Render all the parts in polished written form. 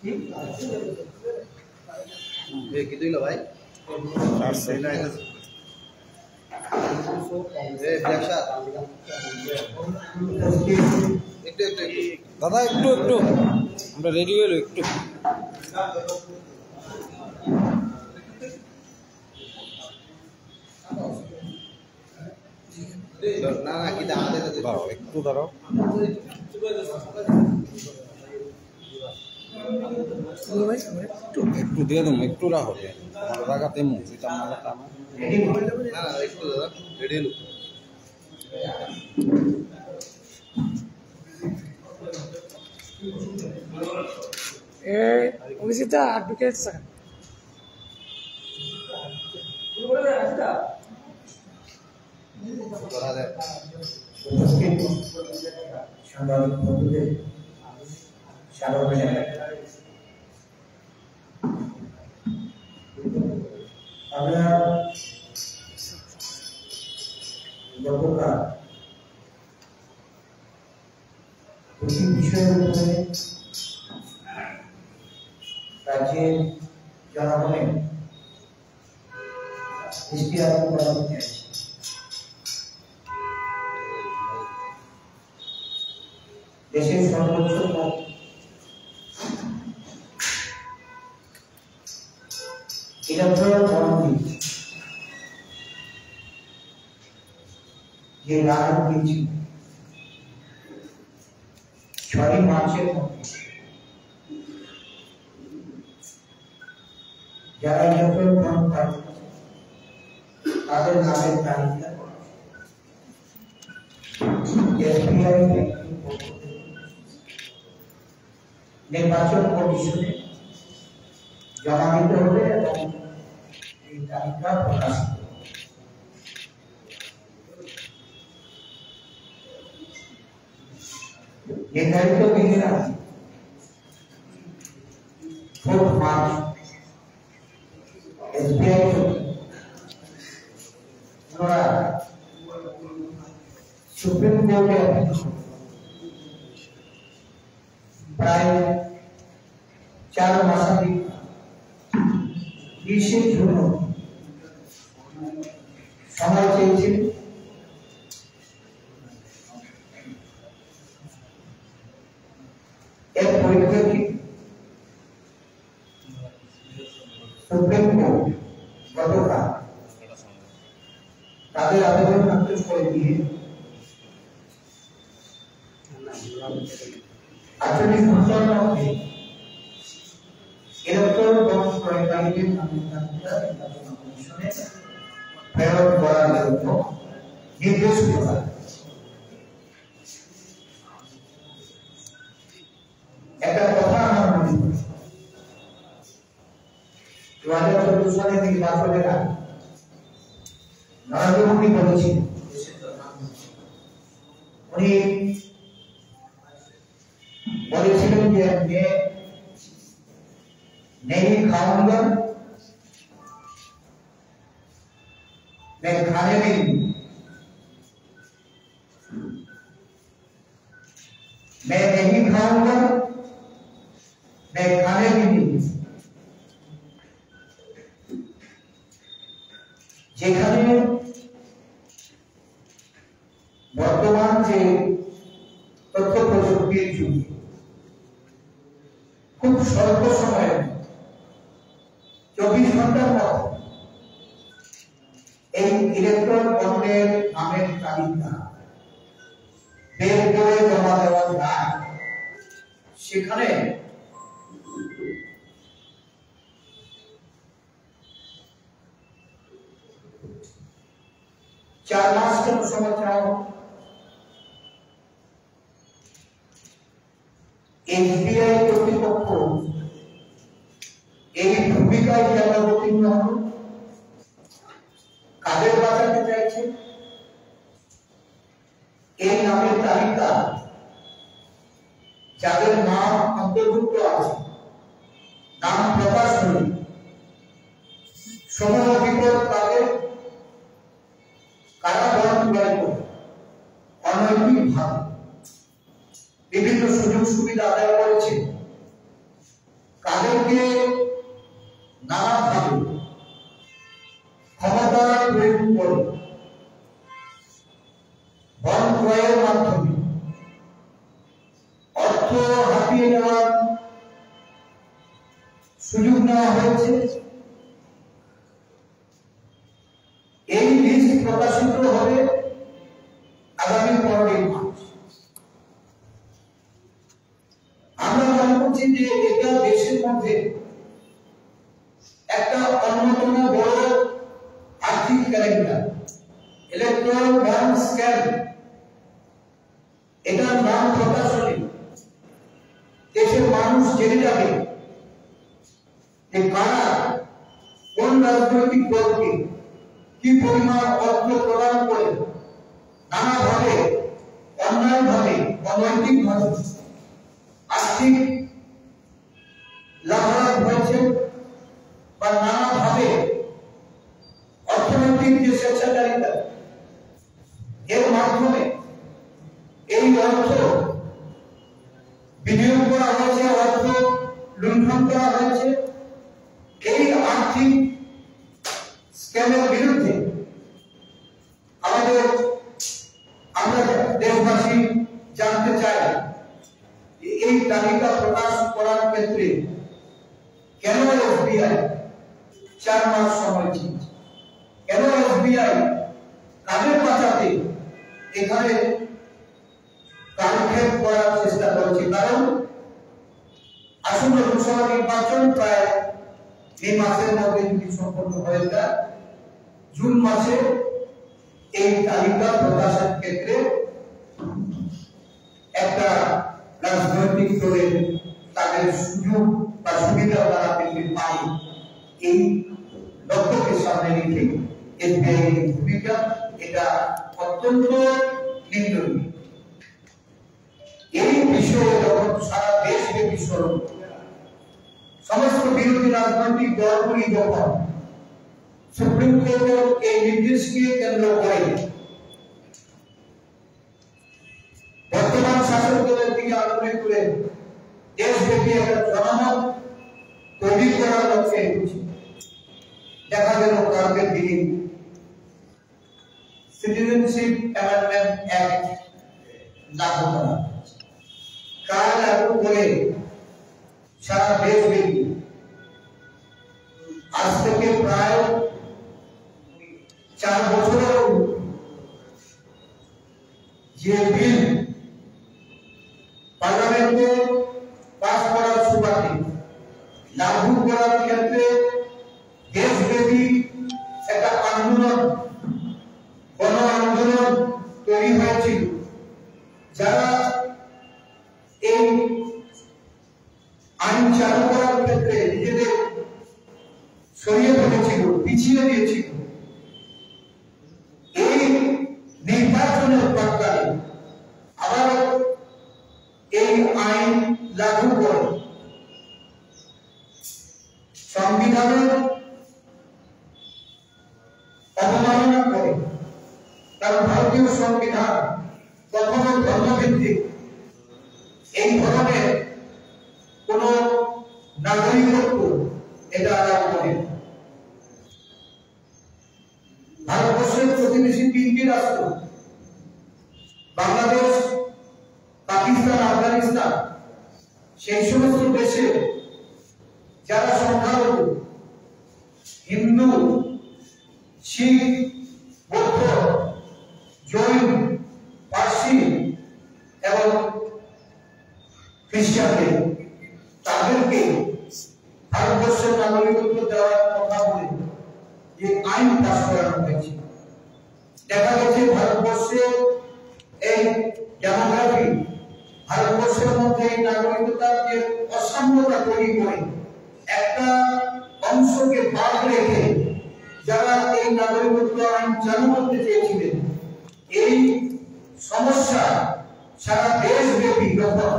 कितनी लो भाई 400 দাদা একটু একটু আমরা রেডি হলো একটু না না কি দাঁড়াতে দাঁড়াও একটু দাঁড়াও একটু দিয়ে দেবো একটু রাখো রাখাতে মুভিটা আমরা না না একটু দাদা রেডি হলো অভিজিৎ অ্যাডভোকেট স্যার সাংবাদিক বন্ধুদের স্বাগত জানাই। আমরা গতকাল দুটি বিষয়ের উপরে রাজ্যের জনগণের দৃষ্টি আকর্ষণ করা হচ্ছে। দেশের সর্বোচ্চ ইলেকট্রাল বন্ড যে রায় দিয়েছে 6 মার্চের মধ্যে যারা ইলেকট্রাল বন্ড পায় তাদের নামের তালিকা এসবিআই নির্বাচন কমিশনে জমা দিতে হবে এবং এই তালিকা প্রকাশিত নির্ধারিত দিনের আগে 4 মার্চ এসবিআই সুপ্রিম কোর্টে প্রায় 4 মাসাধিক 20 জুন সময় চেয়েছিল। এর পরিপ্রেক্ষিতে সুপ্রিম কোর্ট গতকাল তাদের আবেদন নাকচ করে দিয়ে 48 ঘন্টার মধ্যে ইলেকট্রাল বন্ড ক্রয়কারীদের নামের তালিকা নির্বাচন কমিশনে প্রেরণ করার জন্য নির্দেশ দেওয়া। একটা কথা আমার মনে হয় 2014 সালে নির্বাচনের আগে নরেন্দ্র মোদী বলেছিলেন উনি বলেছিলেন যে मैं नहीं खाऊंगा मैं खाने भी मैं नहीं खाऊंगा मैं खाने भी नहीं। যেখানে বর্তমান যে তথ্য প্রযুক্তির যুগ খুব স্বল্প সময়ে 24 ঘন্টার মধ্যে এই ইলেকট্রন বন্ডের নামের তালিকা বের করে জমা দেওয়া যায়, সেখানে चार मास के समझ चाहो एसबीआई কর্তৃপক্ষ এই ভূমিকায় কেন অবতীর্ণ হল, কাদের বাঁচাতে চাইছে, এই নামের তালিকা যাদের নাম অন্তর্ভুক্ত আছে নাম প্রকাশ হলে সমূহ বিপদ তাদের কারাবরণ করে অনৈতিকভাবে বিভিন্ন সুযোগ সুবিধা আদায় করেছে, তাদেরকে নানাভাবে ক্ষমতা প্রয়োগ করে বন ক্রয়ের মাধ্যমে অর্থ হাতিয়ে নেওয়ার সুযোগ নেওয়া হয়েছে। এই লিস্ট প্রকাশিত হবে আগামী 15 মার্চ। আমরা মনে করছি যে এটা দেশের মধ্যে একটা অন্যতম বড় আর্থিক ক্যালেন্ডার, ইলেকট্রাল বন্ড স্ক্যাম। এটার নাম প্রকাশ হলে দেশের মানুষ জেনে যাবে যে কারা কোন রাজনৈতিক দলকে কি পরিমাণ অর্থ প্রদান করে নানাভাবে অন্যায়ভাবে অনৈতিকভাবে আর্থিক লাভালাভ হয়েছে বা নানাভাবে অর্থনৈতিক যে স্বেচ্ছাচারিতা এর মাধ্যমে এই অর্থ বিনিয়োগ করা হয়েছে, অর্থ লুণ্ঠন করা হয়েছে। এই আর্থিক স্ক্যামের বিরুদ্ধে আমরা দেশবাসী জানতে চাই এই তালিকা প্রকাশ করার ক্ষেত্রে কেন এসবিআই 4 মাস সময় চেয়েছে, কেন এসবিআই কাদের বাঁচাতে এখানে কালক্ষেপ করার চেষ্টা করছে। কারণ আসন্ন লোকসভা নির্বাচন প্রায় এই মাসের মধ্যে যদি সম্পন্ন হয়ে যায়, জুন মাসে এই তালিকা প্রকাশের ক্ষেত্রে একটা রাজনৈতিক দলের তাদের সুযোগ বা সুবিধা তারা পেতে পারে। এই লক্ষ্যকে সামনে রেখে এসবিআই এর ভূমিকা এটা অত্যন্ত নিন্দনীয়। এই বিষয়ে যখন সারা দেশব্যাপী সরব সমস্ত বিরোধী রাজনৈতিক দলগুলি যখন সুপ্রিম কোর্টের এই নির্দেশকে কেন্দ্র করে বর্তমান শাসক দলের দিকে আগ্রহ করে দেশব্যাপী একটা জনমত তৈরি করার লক্ষ্যে এগোচ্ছে, দেখা গেল কালকের দিনে সিটিজেনশিপ অ্যামেন্ডমেন্ট অ্যাক্ট লাগু করা। কাল লাগু করে সারা দেশব্যাপী আজ থেকে প্রায় 4 বছরের যে বিল পার্লামেন্টে পাস করার সুবাদে লাগু করার ক্ষেত্রে দেশব্যাপী একটা আন্দোলন, গণ আন্দোলন তৈরি হয়েছিল। যারা এই আইন চালু করার ক্ষেত্রে নিজেদের সরিয়ে ফেলেছিল, পিছিয়ে দিয়েছিল, এই নির্বাচনের প্রাক্কালে আবার এই আইন লাগু করে সংবিধানের অবমাননা করে। কারণ ভারতীয় সংবিধান কখনো ধর্মভিত্তিক এই ধরনের কোন নাগরিকত্ব এটা আলাপ করে। ভারতবর্ষের প্রতিবেশী 3টি রাষ্ট্র বাংলাদেশ, পাকিস্তান, আফগানিস্তান, সেই সমস্ত দেশে যারা সংখ্যালঘু হিন্দু, শিখ, বৌদ্ধ, জৈন, পার্সি এবং খ্রিস্টানদের তাদেরকে ভারতবর্ষের নাগরিকত্ব দেওয়ার কথা বলে যে আইন পাস করানো হয়েছে, দেখা গেছে ভারতবর্ষে এই ডেমোগ্রাফি, ভারতবর্ষের মধ্যে এই নাগরিকতার যে অসাম্যতা তৈরি করে একটা অংশকে বাদ রেখে যারা এই নাগরিকত্ব আইন চালু করতে চেয়েছিলেন, এই সমস্যা সারা দেশব্যাপী যখন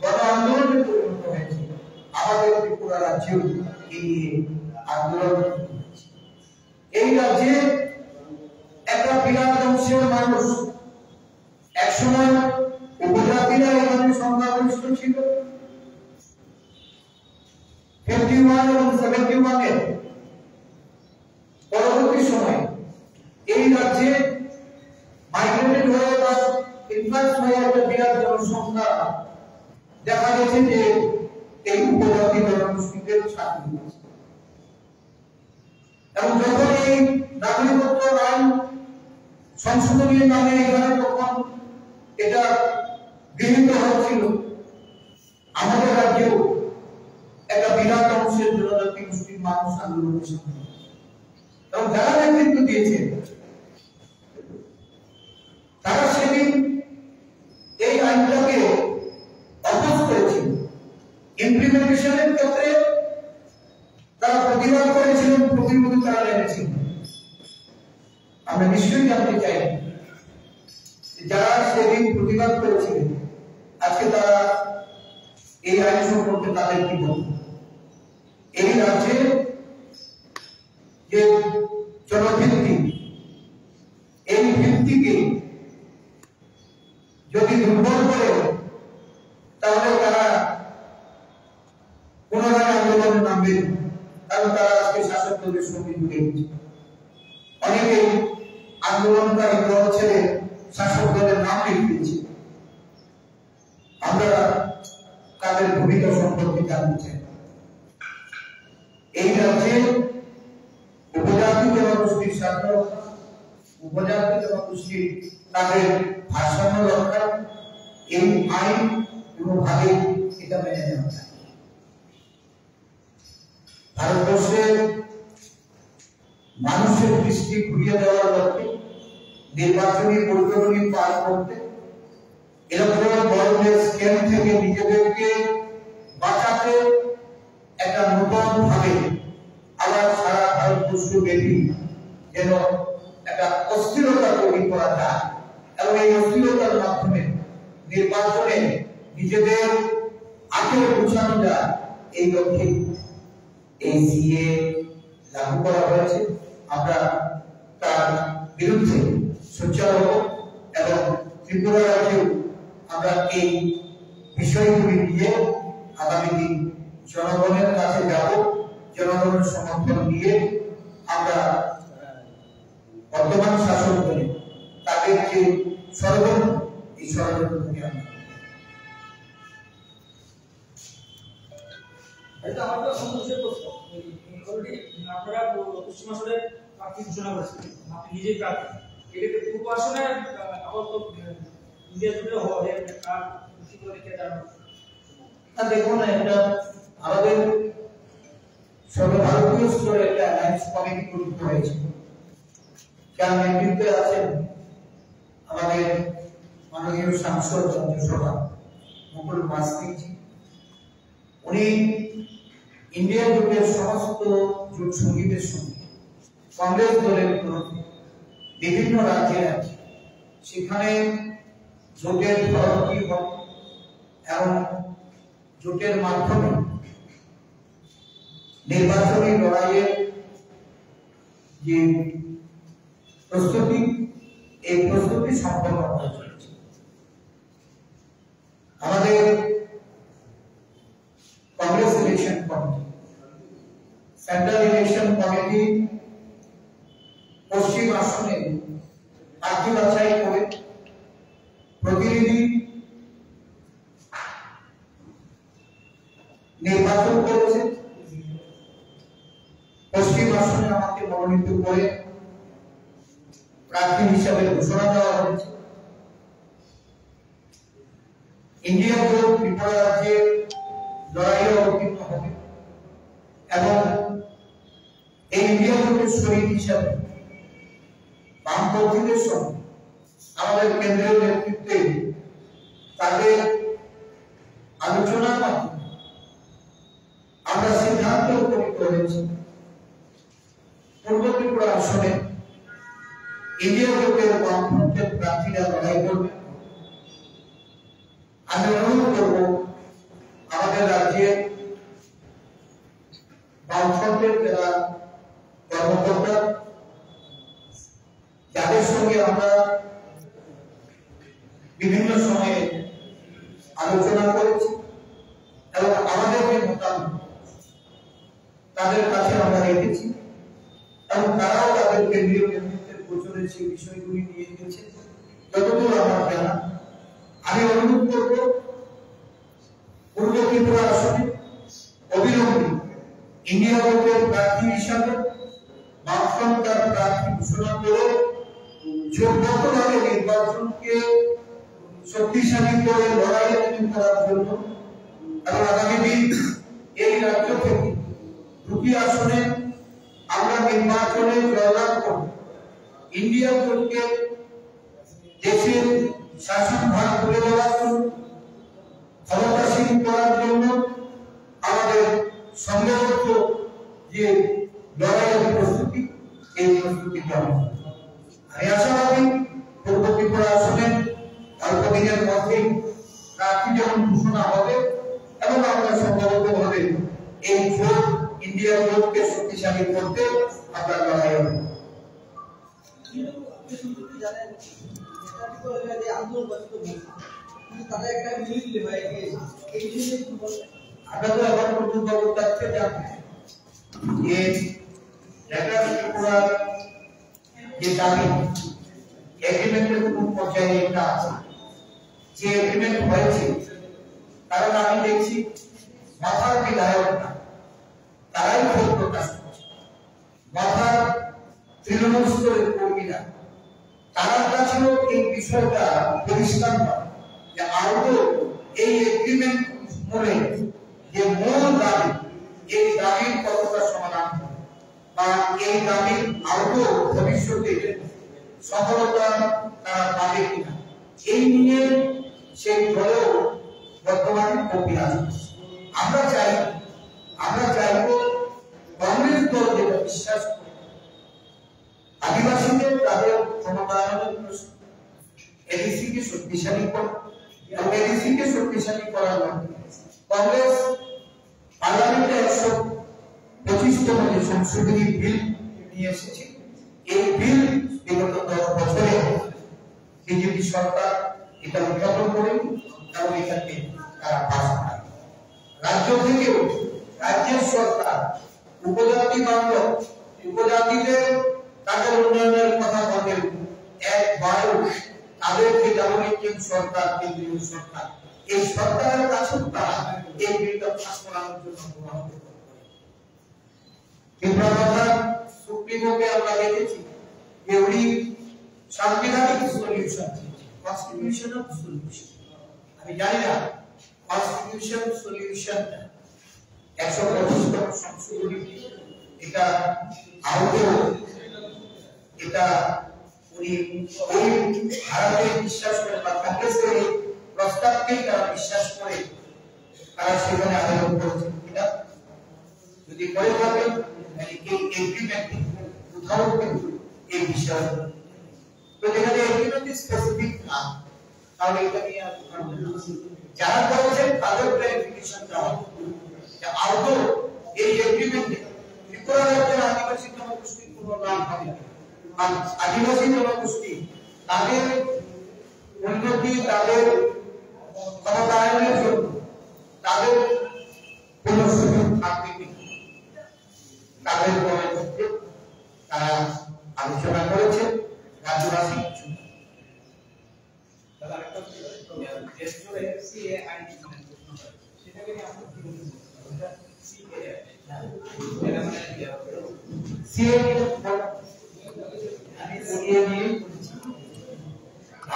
গণ আন্দোলনে পরিণত হয়েছে, আমাদের ত্রিপুরা রাজ্যেও এই আন্দোলন। এই রাজ্যে একটা বিরাট অংশের মানুষ, একসময় উপজাতিরা এখানে সংখ্যাগরিষ্ঠ ছিল, 51 এবং 71 এর পরবর্তী সময় এই রাজ্যে মাইগ্রেটেড হয়ে বা ইনফ্লুয়েন্স হয়ে একটা বিরাট জনসংখ্যা দেখা গেছে যে এই উপজাতি জনগোষ্ঠীদের ছাত্রী এবং যখন এই নাগরিকত্ব আইন সংশোধনী নামে এখানে তখন এটা গৃহীত হচ্ছিল, আমাদের রাজ্যেও একটা বিরাট অংশের জনজাতি মুসলিম মানুষ আন্দোলনের সামনে এবং যারা নেতৃত্ব দিয়েছে তারা সেদিন এই আইনটাকে অপোজ করেছিল। ইমপ্লিমেন্টেশনের ক্ষেত্রে তারা প্রতিবাদ করেছিলেন, প্রতিরোধ তারা এনেছিলেন। আমরা নিশ্চয়ই জানতে চাই যারা সেদিন প্রতিবাদ করেছিলেন আজকে তারা এই আইন সম্পর্কে তাদের কি বলবে। এই রাজ্যে যে জনভিত্তি, এই ভিত্তিকে যদি দুর্বল করে তাহলে তারা পুনরায় আন্দোলনে নামবে, কারণ তারা আজকে শাসক দলের সঙ্গে জুড়ে গেছে। অনেকে আন্দোলনকারী দল ছেড়ে শাসক দলের নাম লিখিয়েছে। আমরা তাদের ভূমিকা সম্পর্কে জানতে চাই। এই রাজ্যে উপজাতি জনগোষ্ঠীর স্বার্থ রক্ষা, উপজাতি জনগোষ্ঠী তাদের ভারসাম্য রক্ষা, এই আইন কোনোভাবে এটা মেনে নেওয়া যায়। ভারতবর্ষের মানুষের দৃষ্টি ঘুরিয়ে দেওয়ার লক্ষ্যে নির্বাচনী পরিকল্পনা পার করতে ইলেকট্রাল বন্ডের স্ক্যাম থেকে নিজেদেরকে বাঁচাতে একটা নতুন ভাবে আবার সারা ভারতবর্ষ ব্যাপী যেন একটা অস্থিরতা তৈরি করা যায় এবং এই অস্থিরতার মাধ্যমে নির্বাচনে নিজেদের আখের পৌঁছানো যায়, এই লক্ষ্যে এই সিএ লাগু করা হয়েছে। আমরা তার বিরুদ্ধে সোচ্চার হব এবং ত্রিপুরা রাজ্যেও আমরা এই বিষয়গুলি নিয়ে আগামী দিন জনগণের কাছে যাব। জনগণের সমর্থন নিয়ে আমরা বর্তমান শাসক দলে তাদের যে ষড়যন্ত্র, এই ষড়যন্ত্র থেকে আমরা আপনারা পশ্চিম আসনে প্রার্থী ঘোষণা করেছেন, আপনি নিজেই প্রার্থী। এক্ষেত্রে পূর্ব আসনে আপাতত ইন্ডিয়া জুড়ে হবে আর খুশি করে কে জানো না। দেখুন, এটা আমাদের সর্বভারতীয় স্তরে একটা অ্যালায়েন্স কমিটি গঠিত হয়েছে, যার নেতৃত্বে আছেন আমাদের মাননীয় সাংসদ রাজ্যসভা মুকুল মাস্তিজি। উনি ইন্ডিয়া জোটের সমস্ত জোট সঙ্গীদের সঙ্গে কংগ্রেস দলের তরফে বিভিন্ন রাজ্যে আছে, সেখানে জোটের ধরন কি হবে এবং জোটের মাধ্যমে নির্বাচনী লড়াইয়ের যে প্রস্তুতি, এই প্রস্তুতি সম্পন্ন হয়ে চলেছে। আমাদের Congress election committee, central election committee পশ্চিম আসনে প্রার্থী বাছাই করে প্রতিনিধি নির্বাচন করেছে। পশ্চিম আসনে আমাকে মনোনীত করে প্রার্থী হিসাবে ঘোষণা দেওয়া হয়েছে। ইন্ডিয়া জোট ত্রিপুরা রাজ্যে লড়াইয়ে অবতীর্ণ হবে এবং এই ইন্ডিয়া জোটের শরীর হিসাবে বামপন্থীদের সঙ্গে আমাদের কেন্দ্রীয় নেতৃত্বে তাদের আলোচনার মাধ্যমে আমরা সিদ্ধান্ত উপনীত হয়েছি পূর্ব ত্রিপুরা আসনে ইন্ডিয়া জোটের বামপন্থের প্রার্থীরা লড়াই করবে। আমি অনুরোধ করব আমাদের রাজ্যে বামফ্রন্টের যারা কর্মকর্তা, যাদের সঙ্গে আমরা বিভিন্ন সময়ে আলোচনা করেছি এবং আমাদের যে মতামত তাদের কাছে আমরা রেখেছি এবং তারাও তাদের কেন্দ্রীয় নেতৃত্বের গোচরে সেই বিষয়গুলি নিয়ে গেছে যতদূর আমার জানা। আমি অনুরোধ করব পূর্ব ত্রিপুরা আসনে অবিলম্বে ইন্ডিয়া জোটের প্রার্থী হিসাবে বামফ্রন্টের প্রার্থী ঘোষণা করে জোটবদ্ধভাবে নির্বাচনকে শক্তিশালী করে লড়াইয়ে করার জন্য এবং আগামী দিন এই রাজ্য থেকে দুটি আসনে আমরা নির্বাচনে জয়লাভ করব। ইন্ডিয়া জোটকে দেশের শাসনভার তুলে দেওয়ার জন্য, ক্ষমতাসীন করার জন্য আমাদের সংঘবদ্ধ যে লড়াইয়ের প্রস্তুতি, এই প্রস্তুতি হবে। আমি আশাবাদী পূর্ব ত্রিপুরা আসনে অল্প দিনের মধ্যেই প্রার্থী যেমন ঘোষণা হবে এবং আমরা সংঘবদ্ধভাবে এই জোট ইন্ডিয়া জোটকে শক্তিশালী করতে আপনার লড়াই হবে। আপনারা এখন পর্যন্ত বলতে জানেন যে ঢাকা ত্রিপুরা যে দাবি এগ্রিমেন্টের কোন পর্যায়ে এটা আছে, যে এগ্রিমেন্ট হয়েছে, কারণ আমি দেখছি মাথার বিধায়করা তারাই ভোট প্রকাশ করছে, মাথার তৃণমূল স্তরের কর্মীরা তার কাছেও এই বিষয়টা পরিষ্কার নয় যে আদৌ এই এগ্রিমেন্ট মনে যে মূল দাবি, এই দাবির কতটা সমাধান বা এই দাবির আদৌ ভবিষ্যতে সফলতা তারা পাবে কিনা, এই নিয়ে সেই দলেও বর্তমানে কমে আছে। আমরা চাইব কংগ্রেস দল যেটা বিশ্বাস করে আদিবাসীদের তাদের ক্ষমতায়নের প্রশ্ন, এডিসি কে শক্তিশালী করা এবং এডিসি কে শক্তিশালী করার জন্য কংগ্রেস পার্লামেন্টে 125তম যে সংশোধনী বিল নিয়ে এসেছে, এই বিল বিগত 10 বছরে বিজেপি সরকার এটা উত্থাপন করে এবং এটাকে তারা পাস করে। রাজ্য থেকেও রাজ্যের সরকার উপজাতি বান্ধব, উপজাতিদের তাদের উন্নয়নের কথা বলেন, একবারও তাদেরকে ডেভেলপমেন্ট সরকার, কেন্দ্রীয় সরকার, এই সরকারের কাছে তারা এই বিলটা পাস করানোর জন্য অনুরোধ করে। কিন্তু আমরা সুপ্রিমোকে আমরা দেখেছি যে উনি সাংবিধানিক সলিউশন, কনস্টিটিউশনাল সলিউশন, আমি জানি না কনস্টিটিউশন সলিউশনটা 125তম সংশোধনী এটা আদৌ এটা উনি ওই ভারতে বিশ্বাস করে বা কংগ্রেসের এই প্রস্তাবকেই তারা বিশ্বাস করে তারা সেখানে আবেদন করেছেন কিনা, যদি করে থাকেন এই এগ্রিমেন্ট উদাহরণ কিন্তু এই বিষয় তো যেখানে এগ্রিমেন্ট স্পেসিফিক না, তাহলে এটা নিয়ে যারা করেছেন তাদের ক্লারিফিকেশন দেওয়া যে আদৌ এই এগ্রিমেন্টে ত্রিপুরা রাজ্যের আদিবাসী জনগোষ্ঠীর কোনো লাভ হবে, আদিবাসী জনগোষ্ঠী তাদের উন্নতি, তাদের ক্ষমতায়নের জন্য তাদের কোন সুযোগ থাকবে কিনা, তাদের মধ্যে তারা আলোচনা করেছে। রাজ্যবাসী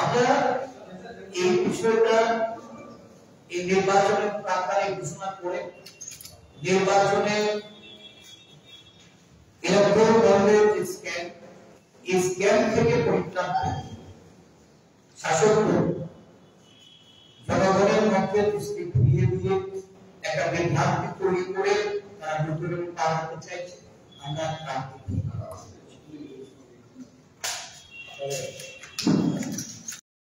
আমরা এই বিষয়টা এই নির্বাচনের প্রাক্কালে ঘোষণা করে নির্বাচনে ইলেকট্রাল বন্ডের যে স্ক্যাম, এই স্ক্যাম থেকে পরিত্রাণ পেতে শাসক জনগণের মধ্যে দৃষ্টি ঘুরিয়ে দিয়ে একটা বিভ্রান্তি তৈরি করে তারা নির্বাচন পার হতে চাইছে। আমরা